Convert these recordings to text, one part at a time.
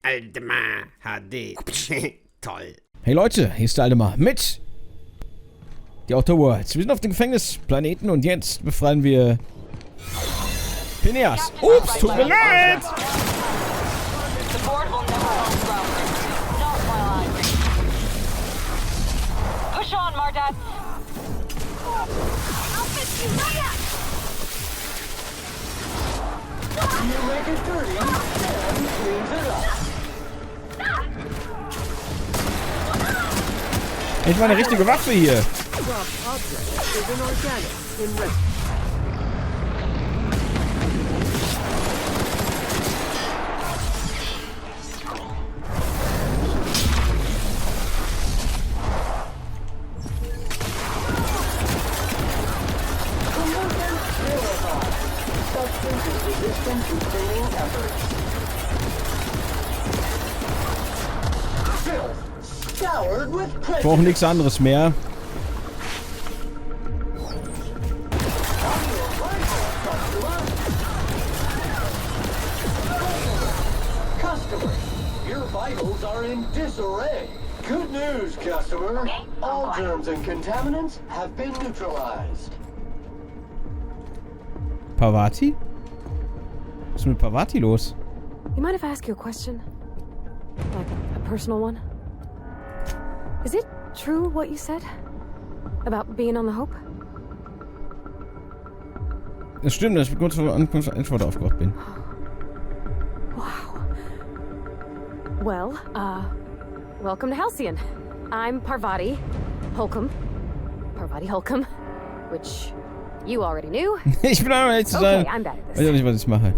AldemarHD. Toll. Hey Leute, hier ist der Aldemar mit die Overworld. Wir sind auf dem Gefängnisplaneten und jetzt befreien wir Phineas. Ups, tut mir leid! Push on, Mardad. You make it dirty, and cleans it up. Ich meine richtige Waffe hier. Ich brauche nichts anderes mehr. Customer, your vitals are in disarray. Good news, customer. All germs and contaminants have been neutralized. Parvati? Was ist mit Parvati los? You mind if I ask you a question? Like a personal one? Is it true what you said? About being on the Hope? Es stimmt, dass ich kurz vor Ankunft Antwort aufgewacht bin. Wow. Well, welcome to Halcyon. I'm Parvati Holcomb. Parvati Holcomb, which you already knew. Ich bin einmal nicht zu sein. Okay, I'm bad at Weiß this. auch nicht, was ich mache.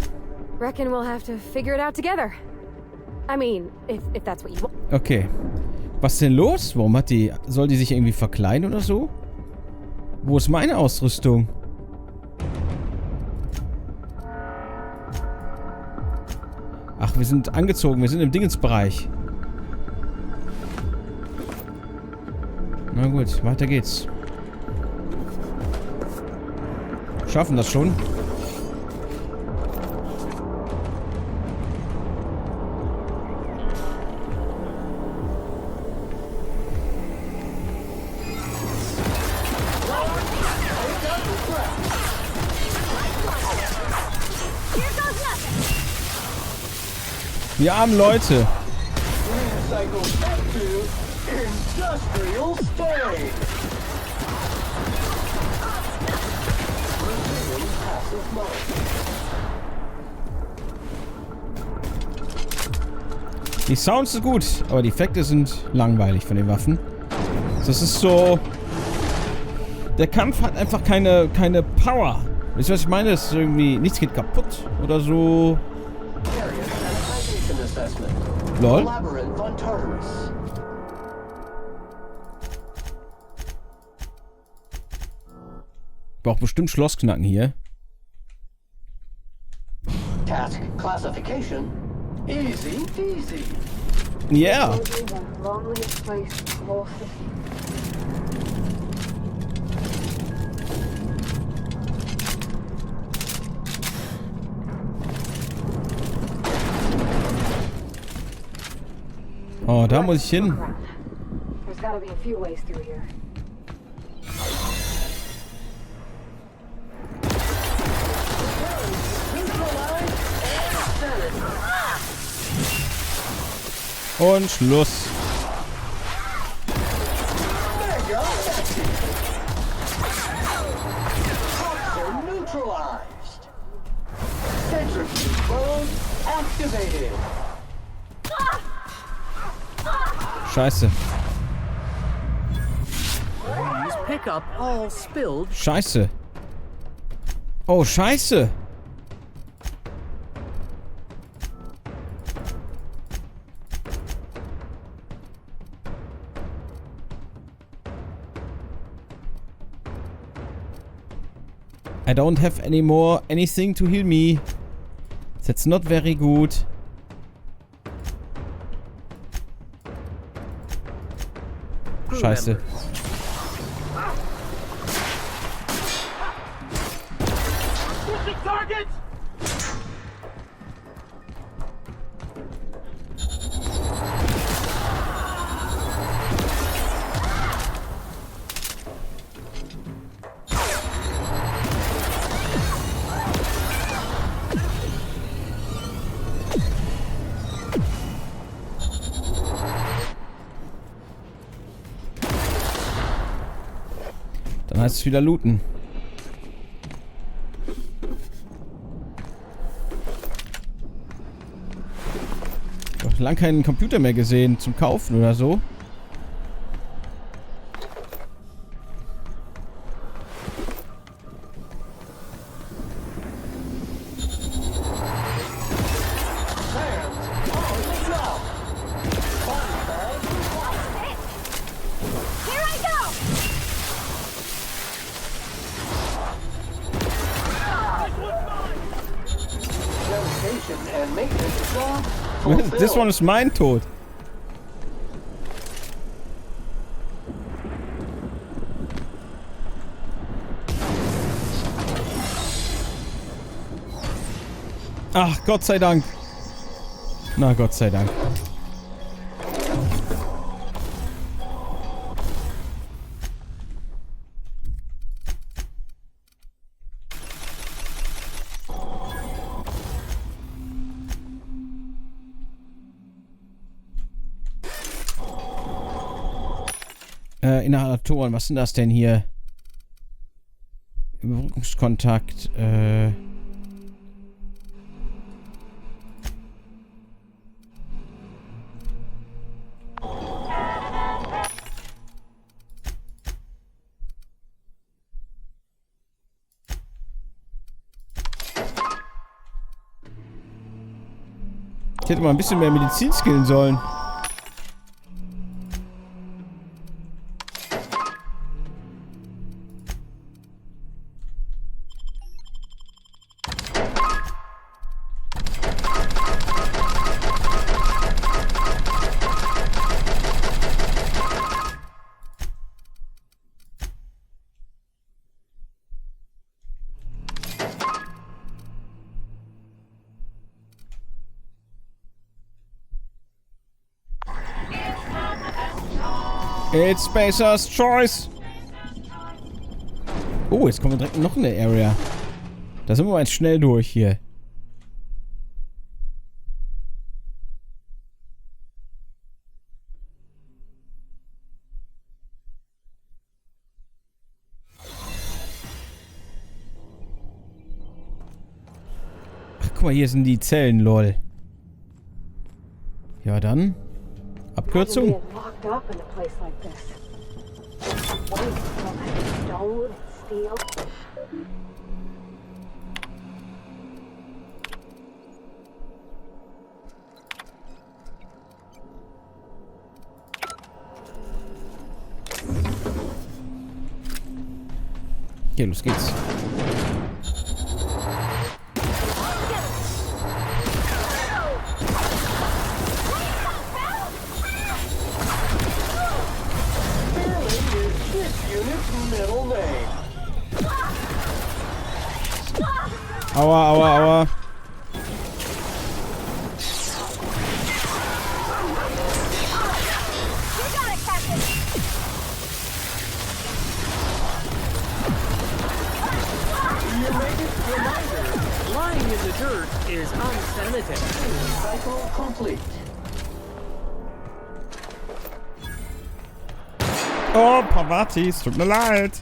Reckon we'll have to figure it out together. I mean, if that's what you want. Okay. Was ist denn los? Warum hat die... Soll die sich irgendwie verkleiden oder so? Wo ist meine Ausrüstung? Ach, wir sind angezogen. Wir sind im Dingensbereich. Na gut, weiter geht's. Schaffen das schon. Die armen Leute. Recycle back to industrial state. Resume passive mode. Die Sounds sind gut, aber die Effekte sind langweilig von den Waffen. Das ist so... Der Kampf hat einfach keine Power. Wisst ihr, was ich meine? Das ist irgendwie... Nichts geht kaputt oder so. Lol. Labyrinth on Tartarus. Braucht bestimmt Schlossknacken hier. Task classification. Easy peasy. Yeah. Oh, da muss ich hin. There's gotta be a few ways through here. Und Schluss. Neutralized. Centrifuge mode activated. Scheiße. Please pick up all spilled. Scheiße. Oh, Scheiße. I don't have anything to heal me. That's not very good. Scheiße. heißt es wieder looten. Ich habe lange keinen Computer mehr gesehen zum Kaufen oder so. This one ist mein Tod. Ach, Gott sei Dank. Na, Gott sei Dank. Inhalatoren, was sind das denn hier? Überbrückungskontakt, Ich hätte mal ein bisschen mehr Medizin skillen sollen. It's Spacer's Choice. Oh, jetzt kommen wir direkt noch in der Area. Da sind wir mal jetzt schnell durch hier. Ach, guck mal, hier sind die Zellen, lol. Ja, dann. Abkürzung. Okay, los geht's. Aua, aua, aua. Lying in the dirt is unsanitary. Cycle complete. Oh, Pavatis, tut mir leid.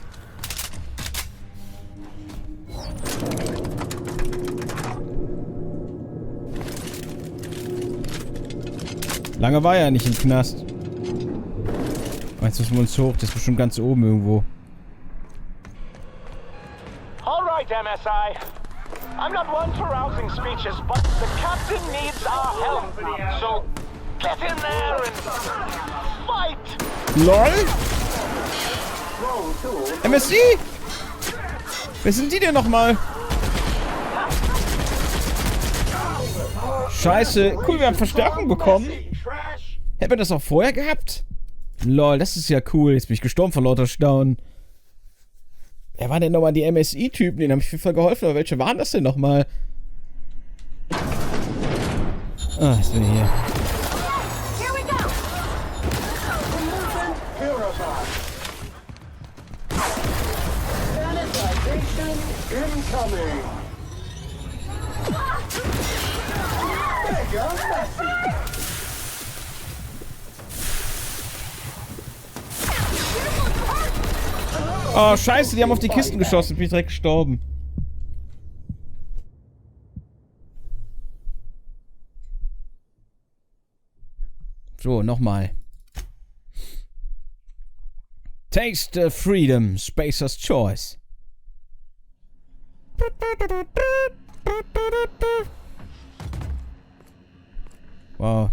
Lange war er nicht im Knast. Jetzt müssen wir uns hoch. Das ist bestimmt ganz oben irgendwo. Alright, MSI. I'm not one for rousing speeches, but the captain needs our help. So, get in there and fight! LOL? MSI? Wer sind die denn nochmal? Scheiße. Cool, wir haben Verstärkung bekommen. Hätten wir das auch vorher gehabt? Lol, das ist ja cool. Jetzt bin ich gestorben vor lauter Staunen. Wer waren denn nochmal die MSI-Typen? Denen habe ich auf jeden Fall geholfen. Aber welche waren das denn nochmal? Ah, jetzt bin ich hier. Oh, scheiße, die haben auf die Kisten geschossen. Bin ich direkt gestorben. So, nochmal. Taste freedom, Spacer's choice. Wow.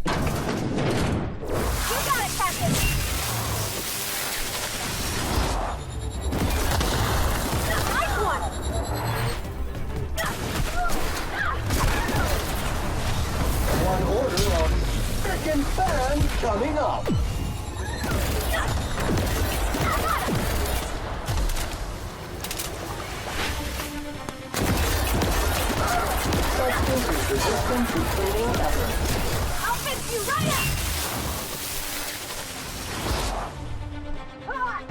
One order of frickin' fan coming up. Substance is resistant to cleaning efforts. I'll fix you right up! Come on!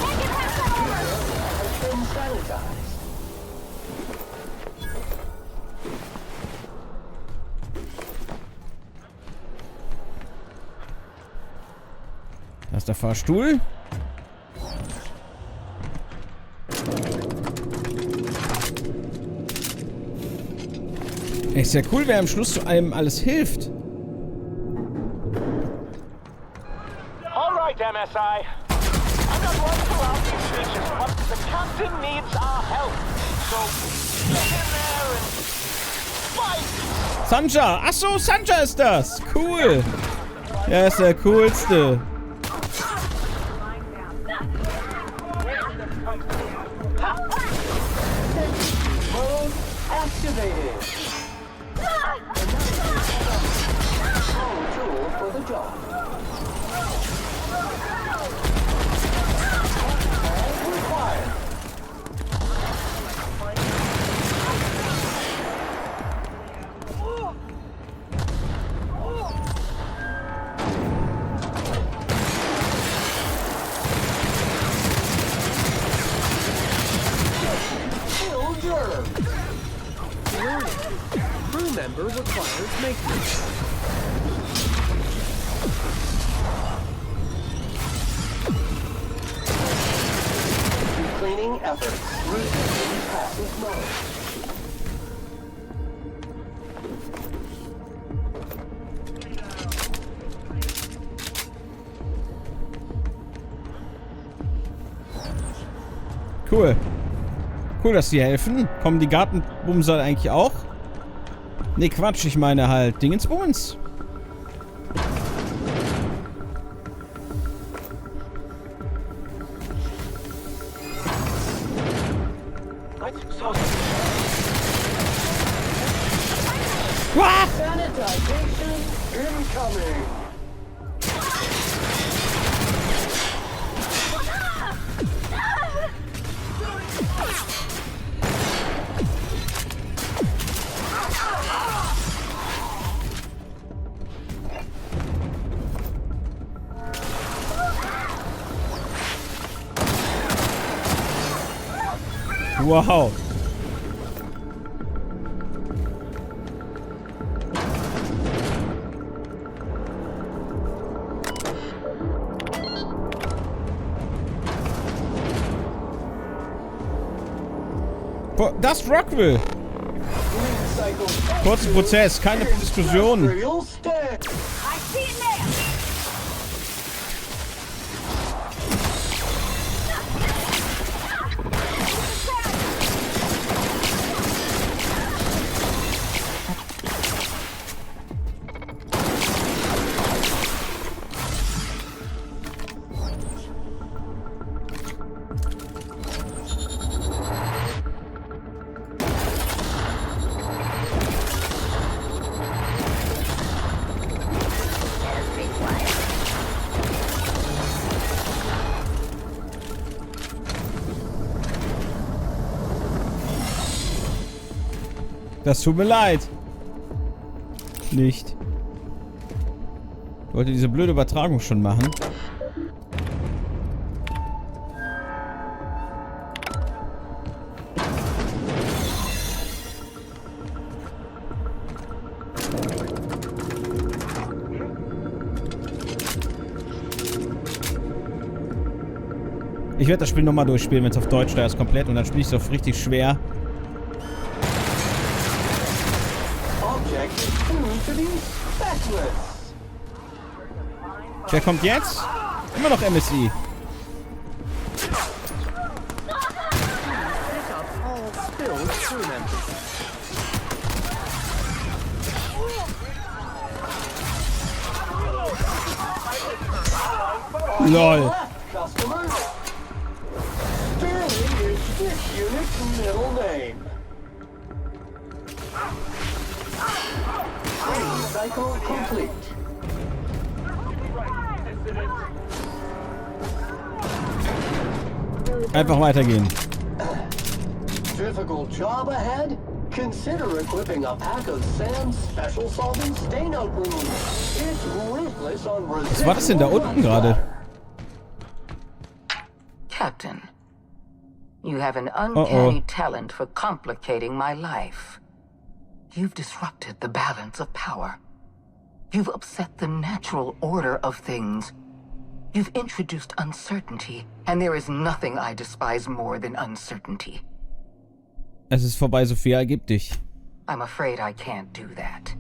Can't get past that over! Has been sanitized. Da ist der Fahrstuhl. Ey, ist ja cool, wer am Schluss zu einem alles hilft. All right, MSI. I'm not one for out these speeches, but the captain needs our help. So get in there and fight! Sanja! Achso, Sanja ist das! Cool! Er ist der coolste. Mode activated. Strong tool for the job. Required. Kill jerk. Crew member requires maintenance. Cleaning efforts. Resisting passive mode. Cool. Cool, dass die helfen. Kommen die Gartenbumser eigentlich auch? Ne, Quatsch, ich meine halt Dingensbums. Wah! Sanitization incoming. Wow. Boah, das Rockwell. Kurzer Prozess, keine Diskussion. Real stand. I see it now! Das tut mir leid. Nicht. Ich wollte diese blöde Übertragung schon machen. Ich werde das Spiel nochmal durchspielen, wenn es auf Deutsch da ist, komplett. Und dann spiele ich es auf richtig schwer. Wer kommt jetzt? Immer noch MSI. LOL. Customer. Sterling is this unit's middle name. Cycle complete. Einfach weitergehen. Difficult job ahead? Consider equipping a pack of Sam's special solvent stain out remover. It's ruthless on resistance. Was war das denn da unten gerade? Captain, you have an uncanny talent for complicating my life. You've disrupted the balance of power. You've upset the natural order of things. You've introduced uncertainty, and there is nothing I despise more than uncertainty. Es ist vorbei, Sophia, ergib dich. I'm afraid I can't do that.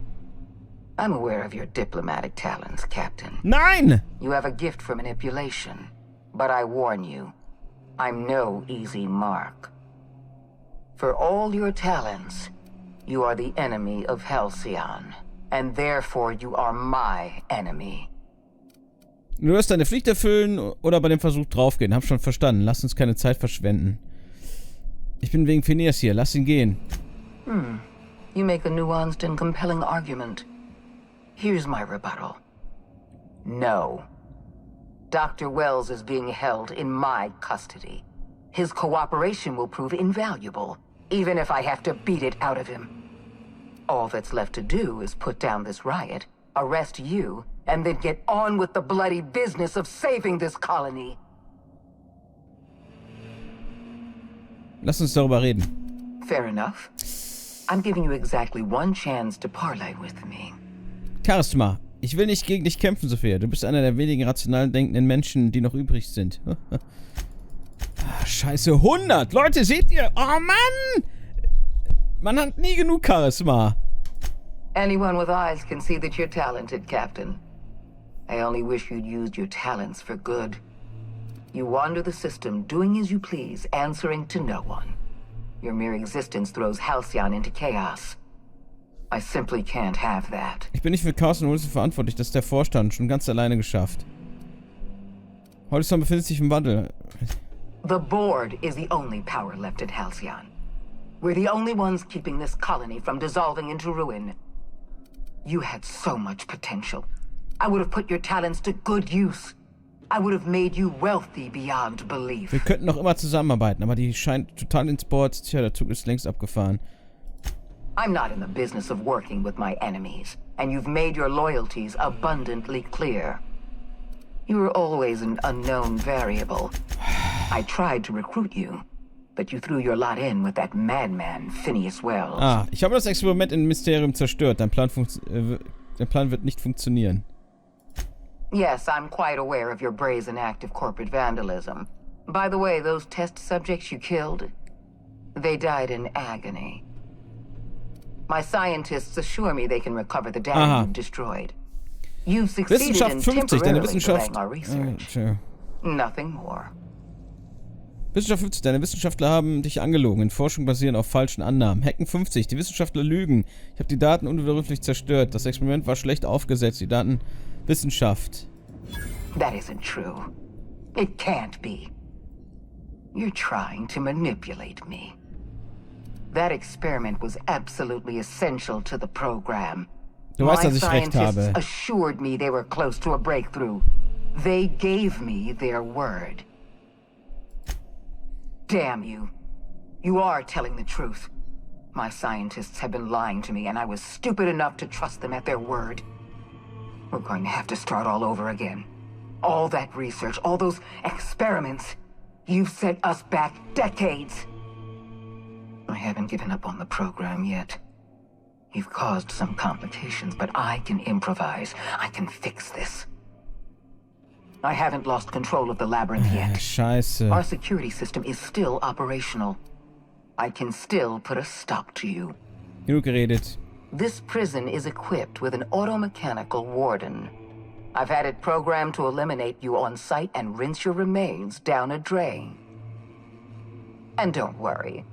I'm aware of your diplomatic talents, Captain. Nein! You have a gift for manipulation, but I warn you, I'm no easy mark. For all your talents, you are the enemy of Halcyon, and therefore you are my enemy. Du wirst deine Pflicht erfüllen oder bei dem Versuch draufgehen. Hab schon verstanden. Lass uns keine Zeit verschwenden. Ich bin wegen Phineas hier. Lass ihn gehen. You make a nuanced and compelling argument. Here's my rebuttal. No. Dr. Wells is being held in my custody. His cooperation will prove invaluable, even if I have to beat it out of him. All that's left to do is put down this riot, arrest you, and then get on with the bloody business of saving this colony. Lass uns darüber reden. Fair enough. I'm giving you exactly one chance to parley with me. Charisma. Ich will nicht gegen dich kämpfen, Sophia. Du bist einer der wenigen rational denkenden Menschen, die noch übrig sind. Scheiße, 100! Leute, seht ihr? Oh, Mann! Man hat nie genug Charisma. Anyone with eyes can see that you're talented, Captain. I only wish you'd used your talents for good. You wander the system, doing as you please, answering to no one. Your mere existence throws Halcyon into chaos. I simply can't have that. Ich bin nicht für Chaos und Unruhe verantwortlich. Das ist der Vorstand. Schon ganz alleine geschafft. Holzmann befindet sich im Wandel. The board is the only power left at Halcyon. We're the only ones keeping this colony from dissolving into ruin. You had so much potential. I would have put your talents to good use. I would have made you wealthy beyond belief. Wir könnten noch immer zusammenarbeiten, aber die scheint total ins Board. Tja, der Zug ist längst abgefahren. I'm not in the business of working with my enemies, and you've made your loyalties abundantly clear. You were always an unknown variable. I tried to recruit you, but you threw your lot in with that madman, Phineas Wells. Ah, ich habe das Experiment in Mysterium zerstört. Dein Plan wird nicht funktionieren. Yes, I'm quite aware of your brazen act of corporate vandalism. By the way, those test subjects you killed, they died in agony. My scientists assure me they can recover the data you've destroyed. You've succeeded Wissenschaft in 50, deine temporarily Wissenschaft... delaying our research. Nothing more. Wissenschaft 50, deine Wissenschaftler haben dich angelogen. In Forschung basieren auf falschen Annahmen. Hacken 50, die Wissenschaftler lügen. Ich habe die Daten unwiderruflich zerstört. Das Experiment war schlecht aufgesetzt. Die Daten... Wissenschaft. That isn't true. It can't be. You're trying to manipulate me. That experiment was absolutely essential to the program. Du weißt, My dass ich recht scientists habe. assured me they were close to a breakthrough. They gave me their word. Damn you. You are telling the truth. My scientists have been lying to me, and I was stupid enough to trust them at their word. We're going to have to start all over again. All that research, all those experiments. You've set us back decades. I haven't given up on the program yet. You've caused some complications, but I can improvise. I can fix this. I haven't lost control of the labyrinth yet. Scheiße. Our security system is still operational. I can still put a stop to you. Genug geredet. This prison is equipped with an automechanical warden. I've had it programmed to eliminate you on sight and rinse your remains down a drain. And don't worry.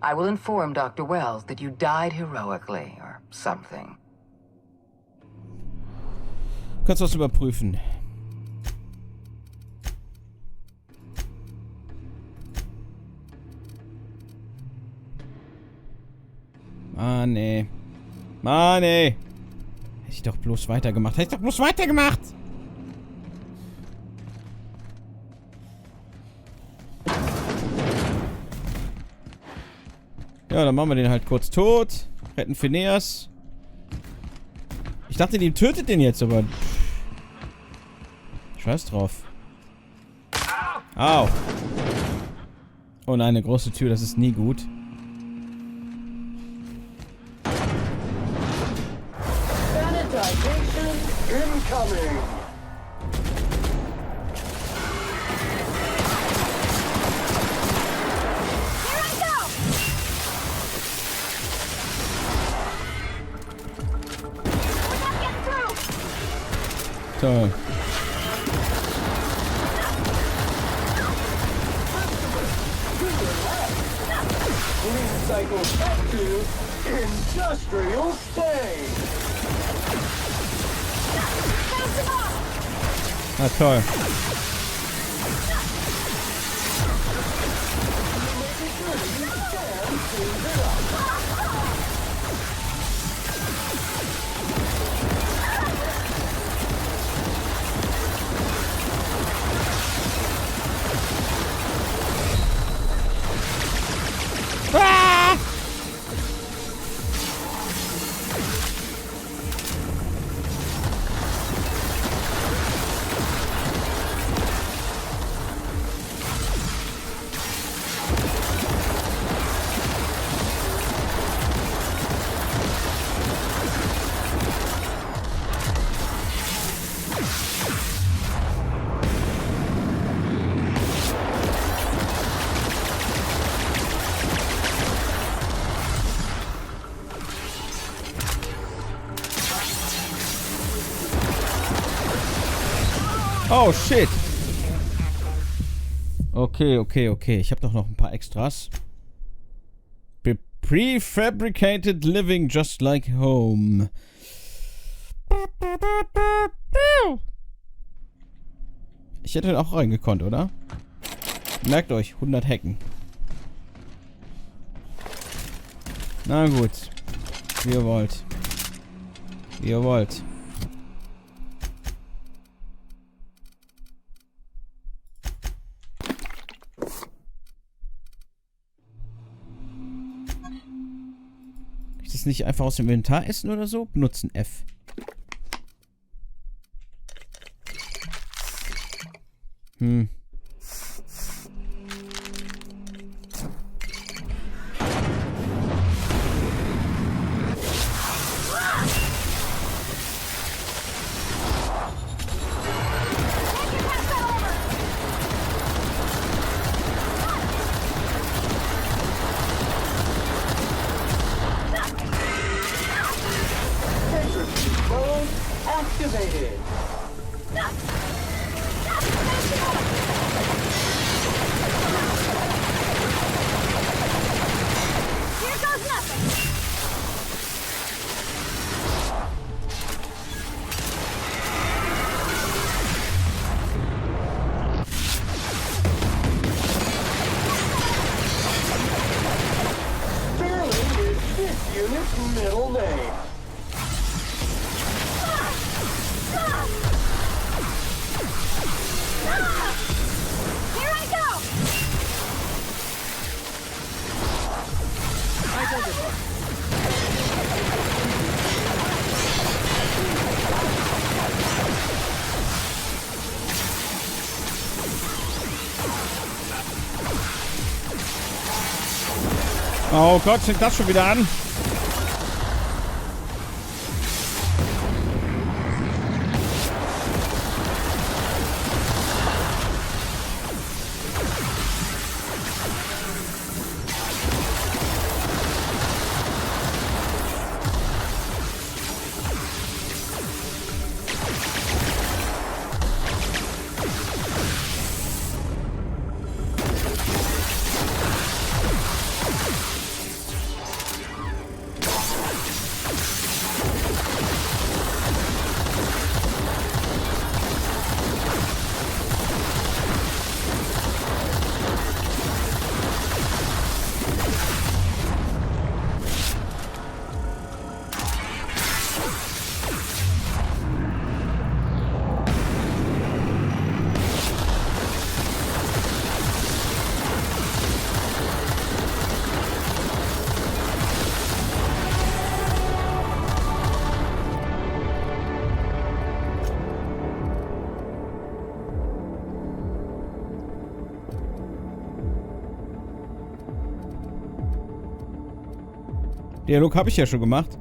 I will inform Dr. Wells that you died heroically or something. Kannst du was überprüfen? Mann, ey. Mann, ey. Hätte ich doch bloß weitergemacht. Hätte ich doch bloß weitergemacht. Ja, dann machen wir den halt kurz tot. Retten Phineas. Ich dachte, die tötet den jetzt, aber... Scheiß drauf. Au. Oh nein, eine große Tür, das ist nie gut. Sanitization incoming. Here I go! We're not getting through! Toll. Clean cycle back to industrial state. Finish him off! Na toll. Making sure that you can clean it up. Ah! Oh, shit. Okay. Ich habe doch noch ein paar Extras. Prefabricated living just like home. Ich hätte auch reingekonnt, oder? Merkt euch, 100 Hacken. Na gut. Wie ihr wollt. Wie ihr wollt. Nicht einfach aus dem Inventar essen oder so? Benutzen F. Activated. Here goes nothing! Sterling is this unit's middle name. Here I go! Oh Gott, fängt das schon wieder an? Dialog habe ich ja schon gemacht.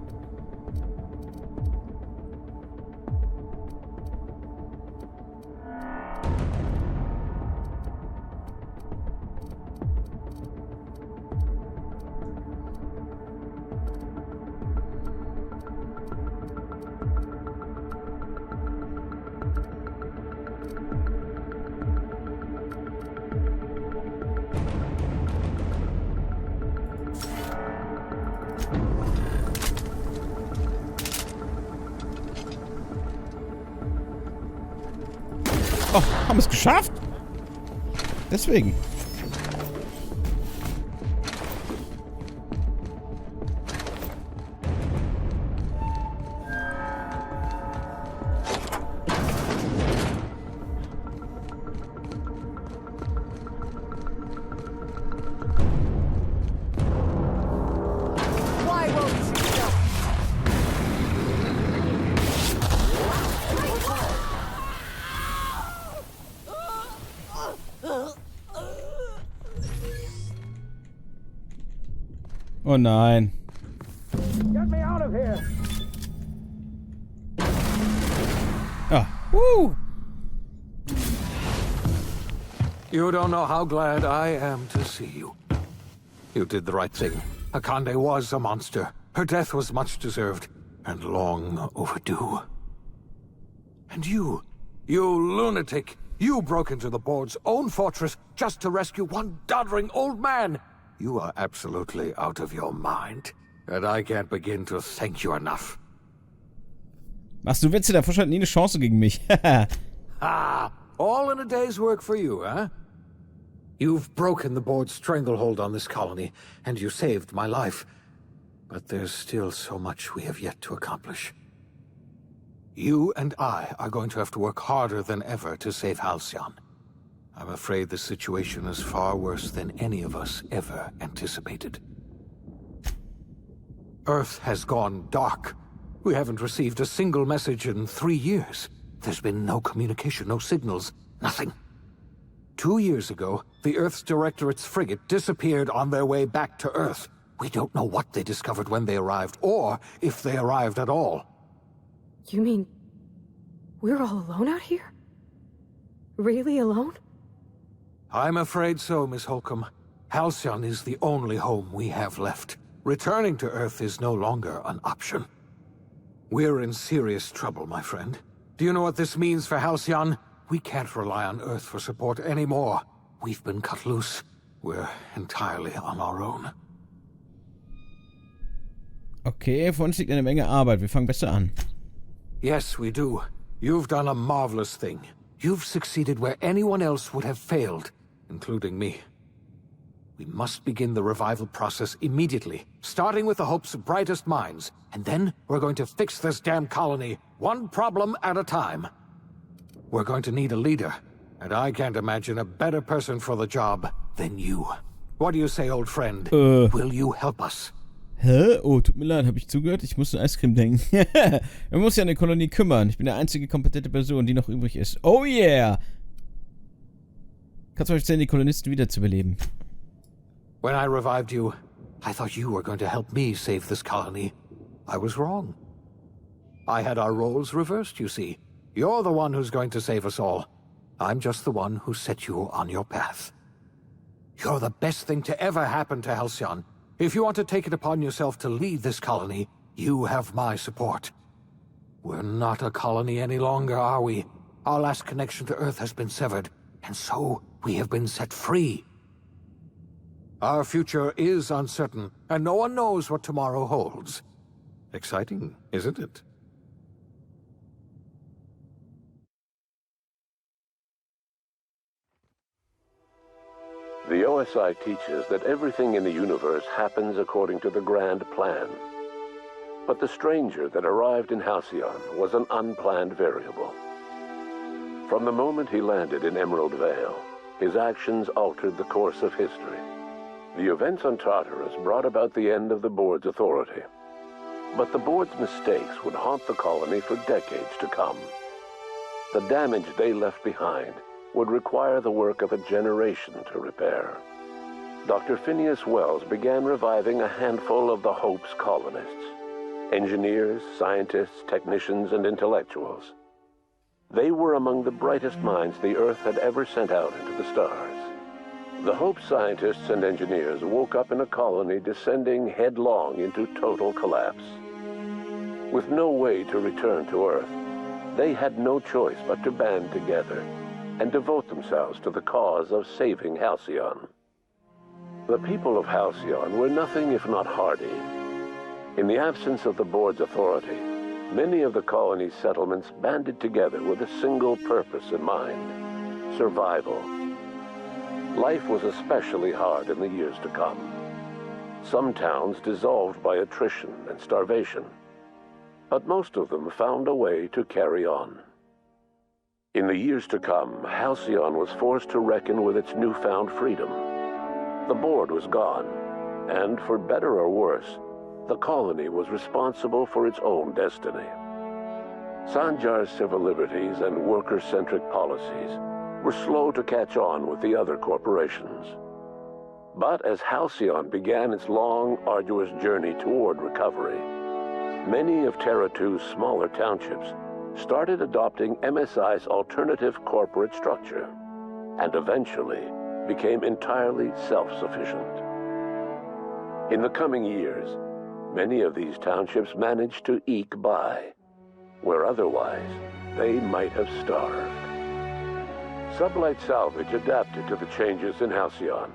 Oh, haben wir es geschafft? Deswegen. Why won't you go? Oh nein. Get me out of here! Ah. Woo. You don't know how glad I am to see you. You did the right thing. Akande was a monster. Her death was much deserved, and long overdue. And you lunatic, you broke into the board's own fortress just to rescue one doddering old man. You are absolutely out of your mind, and I can't begin to thank you enough. Machst du Witze? Der Fusch hat nie eine Chance gegen mich. Ah, all in a day's work for you, huh? You've broken the board's stranglehold on this colony, and you saved my life. But there's still so much we have yet to accomplish. You and I are going to have to work harder than ever to save Halcyon. I'm afraid the situation is far worse than any of us ever anticipated. Earth has gone dark. We haven't received a single message in 3 years. There's been no communication, no signals, nothing. 2 years ago, the Earth's Directorate's frigate disappeared on their way back to Earth. We don't know what they discovered when they arrived, or if they arrived at all. You mean we're all alone out here? Really alone? I'm afraid so, Miss Holcomb. Halcyon is the only home we have left. Returning to Earth is no longer an option. We're in serious trouble, my friend. Do you know what this means for Halcyon? We can't rely on Earth for support anymore. We've been cut loose. We're entirely on our own. Okay, vor uns liegt eine Menge Arbeit. Wir fangen besser an. Yes, we do. You've done a marvelous thing. You've succeeded where anyone else would have failed, including me. We must begin the revival process immediately, starting with the hope's brightest minds, and then we're going to fix this damn colony, one problem at a time. We're going to need a leader, and I can't imagine a better person for the job than you. What do you say, old friend? Will you help us? Hä? Oh, tut mir leid, habe ich zugehört? Ich muss an Eiscreme denken. Man muss sich an die Kolonie kümmern. Ich bin die einzige kompetente Person, die noch übrig ist. Oh yeah! Kannst du euch erzählen, die Kolonisten wiederzubeleben? When I revived you, I thought you were going to help me save this colony. I was wrong. I had our roles reversed, you see. You're the one who's going to save us all. I'm just the one who set you on your path. You're the best thing to ever happen to Halcyon. If you want to take it upon yourself to lead this colony, you have my support. We're not a colony any longer, are we? Our last connection to Earth has been severed, and so we have been set free. Our future is uncertain, and no one knows what tomorrow holds. Exciting, isn't it? The OSI teaches that everything in the universe happens according to the grand plan. But the stranger that arrived in Halcyon was an unplanned variable. From the moment he landed in Emerald Vale, his actions altered the course of history. The events on Tartarus brought about the end of the board's authority. But the board's mistakes would haunt the colony for decades to come. The damage they left behind would require the work of a generation to repair. Dr. Phineas Wells began reviving a handful of the Hope's colonists. Engineers, scientists, technicians, and intellectuals. They were among the brightest minds the Earth had ever sent out into the stars. The Hope scientists and engineers woke up in a colony descending headlong into total collapse. With no way to return to Earth, they had no choice but to band together and devote themselves to the cause of saving Halcyon. The people of Halcyon were nothing if not hardy. In the absence of the board's authority, many of the colony's settlements banded together with a single purpose in mind: survival. Life was especially hard in the years to come. Some towns dissolved by attrition and starvation, but most of them found a way to carry on. In the years to come, Halcyon was forced to reckon with its newfound freedom. The board was gone, and for better or worse, the colony was responsible for its own destiny. Sanjar's civil liberties and worker-centric policies were slow to catch on with the other corporations. But as Halcyon began its long, arduous journey toward recovery, many of Terra 2's smaller townships started adopting MSI's alternative corporate structure, and eventually became entirely self-sufficient. In the coming years, many of these townships managed to eke by, where otherwise they might have starved. Sublight Salvage adapted to the changes in Halcyon,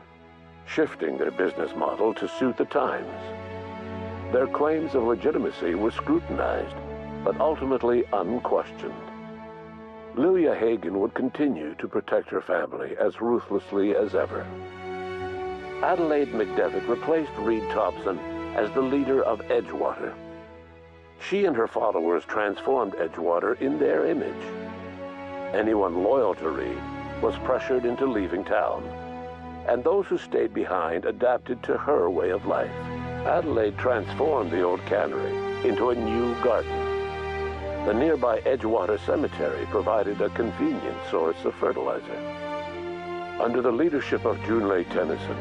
shifting their business model to suit the times. Their claims of legitimacy were scrutinized, but ultimately unquestioned. Lilia Hagen would continue to protect her family as ruthlessly as ever. Adelaide McDevitt replaced Reed Thompson as the leader of Edgewater. She and her followers transformed Edgewater in their image. Anyone loyal to Reed was pressured into leaving town, and those who stayed behind adapted to her way of life. Adelaide transformed the old cannery into a new garden. The nearby Edgewater Cemetery provided a convenient source of fertilizer. Under the leadership of Junlei Tennyson,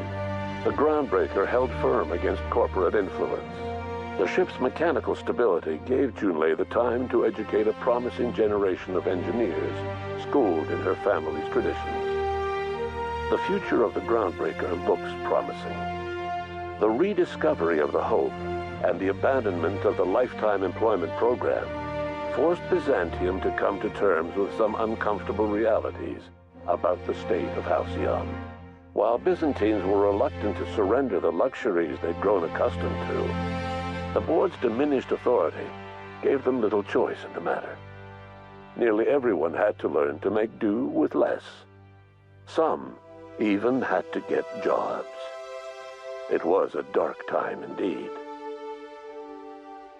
the Groundbreaker held firm against corporate influence. The ship's mechanical stability gave Junlei the time to educate a promising generation of engineers schooled in her family's traditions. The future of the Groundbreaker looks promising. The rediscovery of the Hope and the abandonment of the lifetime employment program forced Byzantium to come to terms with some uncomfortable realities about the state of Halcyon. While Byzantines were reluctant to surrender the luxuries they'd grown accustomed to, the board's diminished authority gave them little choice in the matter. Nearly everyone had to learn to make do with less. Some even had to get jobs. It was a dark time indeed.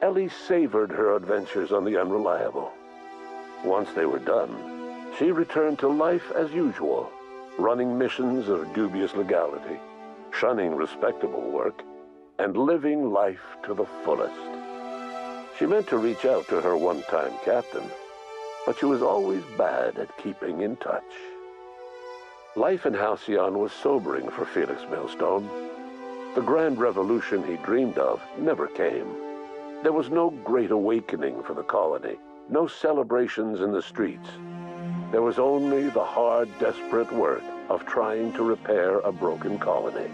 Ellie savored her adventures on the Unreliable. Once they were done, she returned to life as usual, running missions of dubious legality, shunning respectable work, and living life to the fullest. She meant to reach out to her one-time captain, but she was always bad at keeping in touch. Life in Halcyon was sobering for Felix Millstone. The grand revolution he dreamed of never came. There was no great awakening for the colony, no celebrations in the streets. There was only the hard, desperate work of trying to repair a broken colony.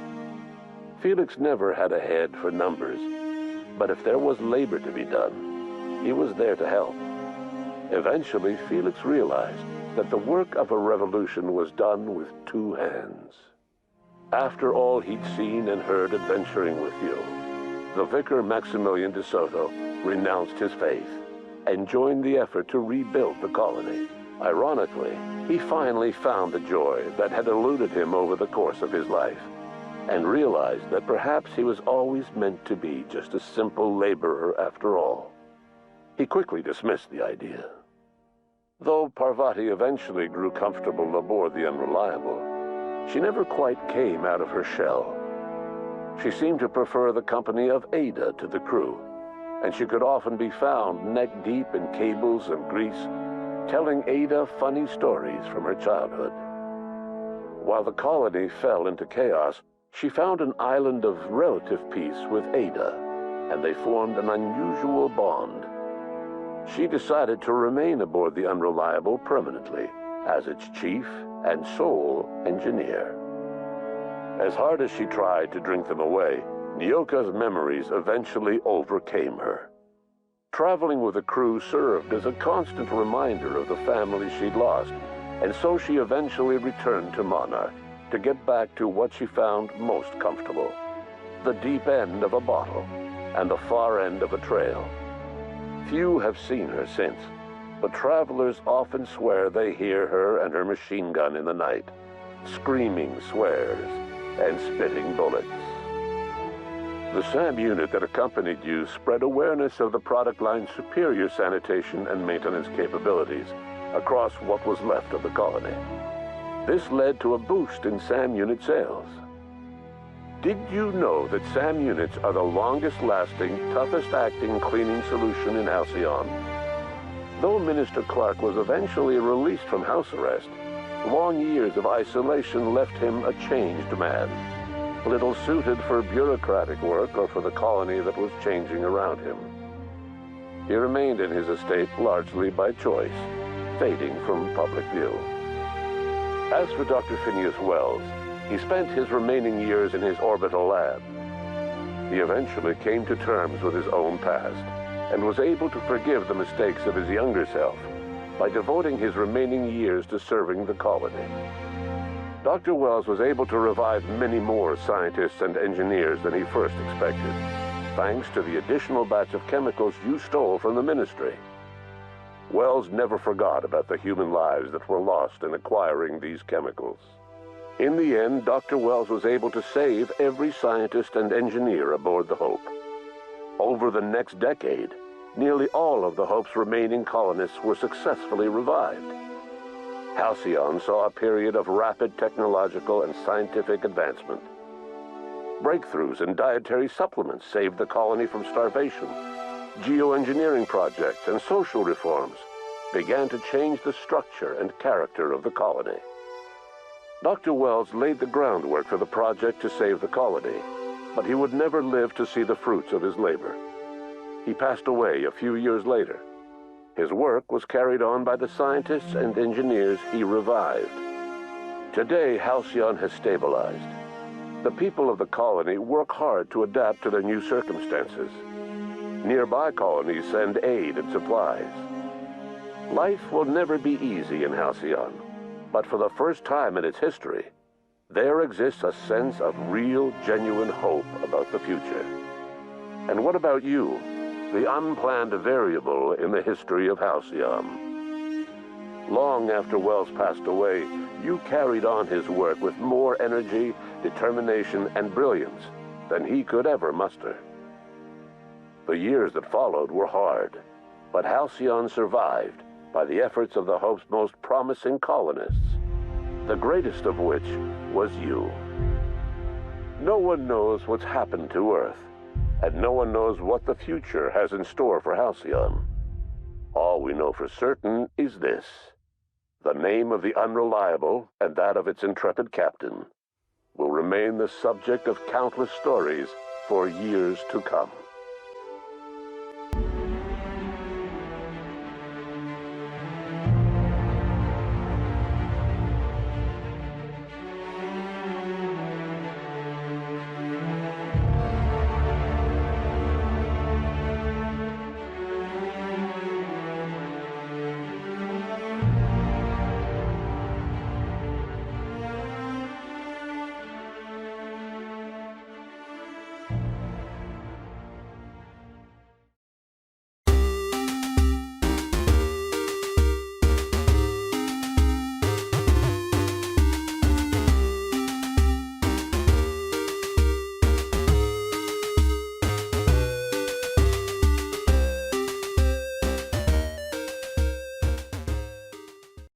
Felix never had a head for numbers, but if there was labor to be done, he was there to help. Eventually, Felix realized that the work of a revolution was done with two hands. After all he'd seen and heard adventuring with you, the vicar Maximilian de Soto renounced his faith and joined the effort to rebuild the colony. Ironically, he finally found the joy that had eluded him over the course of his life, and realized that perhaps he was always meant to be just a simple laborer after all. He quickly dismissed the idea. Though Parvati eventually grew comfortable aboard the Unreliable, she never quite came out of her shell. She seemed to prefer the company of Ada to the crew, and she could often be found neck-deep in cables and grease, telling Ada funny stories from her childhood. While the colony fell into chaos, She found an island of relative peace with Ada, and they formed an unusual bond. She decided to remain aboard the Unreliable permanently as its chief and sole engineer. As hard as she tried to drink them away, Nyoka's memories eventually overcame her. Traveling with the crew served as a constant reminder of the family she'd lost, and so she eventually returned to Monarch to get back to what she found most comfortable: the deep end of a bottle and the far end of a trail. Few have seen her since, but travelers often swear they hear her and her machine gun in the night, screaming swears and spitting bullets. The SAM unit that accompanied you spread awareness of the product line's superior sanitation and maintenance capabilities across what was left of the colony. This led to a boost in SAM unit sales. Did you know that SAM units are the longest-lasting, toughest-acting cleaning solution in Halcyon? Though Minister Clark was eventually released from house arrest, long years of isolation left him a changed man, little suited for bureaucratic work or for the colony that was changing around him. He remained in his estate largely by choice, fading from public view. As for Dr. Phineas Wells, he spent his remaining years in his orbital lab. He eventually came to terms with his own past and was able to forgive the mistakes of his younger self by devoting his remaining years to serving the colony. Dr. Wells was able to revive many more scientists and engineers than he first expected, thanks to the additional batch of chemicals you stole from the Ministry. Wells never forgot about the human lives that were lost in acquiring these chemicals. In the end, Dr. Wells was able to save every scientist and engineer aboard the Hope. Over the next decade, nearly all of the Hope's remaining colonists were successfully revived. Halcyon saw a period of rapid technological and scientific advancement. Breakthroughs in dietary supplements saved the colony from starvation. Geoengineering projects and social reforms began to change the structure and character of the colony. Dr. Wells laid the groundwork for the project to save the colony, but he would never live to see the fruits of his labor. He passed away a few years later. His work was carried on by the scientists and engineers he revived. Today, Halcyon has stabilized. The people of the colony work hard to adapt to their new circumstances. Nearby colonies send aid and supplies. Life will never be easy in Halcyon, but for the first time in its history, there exists a sense of real, genuine hope about the future. And what about you? The unplanned variable in the history of Halcyon. Long after Wells passed away, you carried on his work with more energy, determination, and brilliance than he could ever muster. The years that followed were hard, but Halcyon survived by the efforts of the Hope's most promising colonists, the greatest of which was you. No one knows what's happened to Earth, and no one knows what the future has in store for Halcyon. All we know for certain is this: the name of the Unreliable and that of its intrepid captain will remain the subject of countless stories for years to come.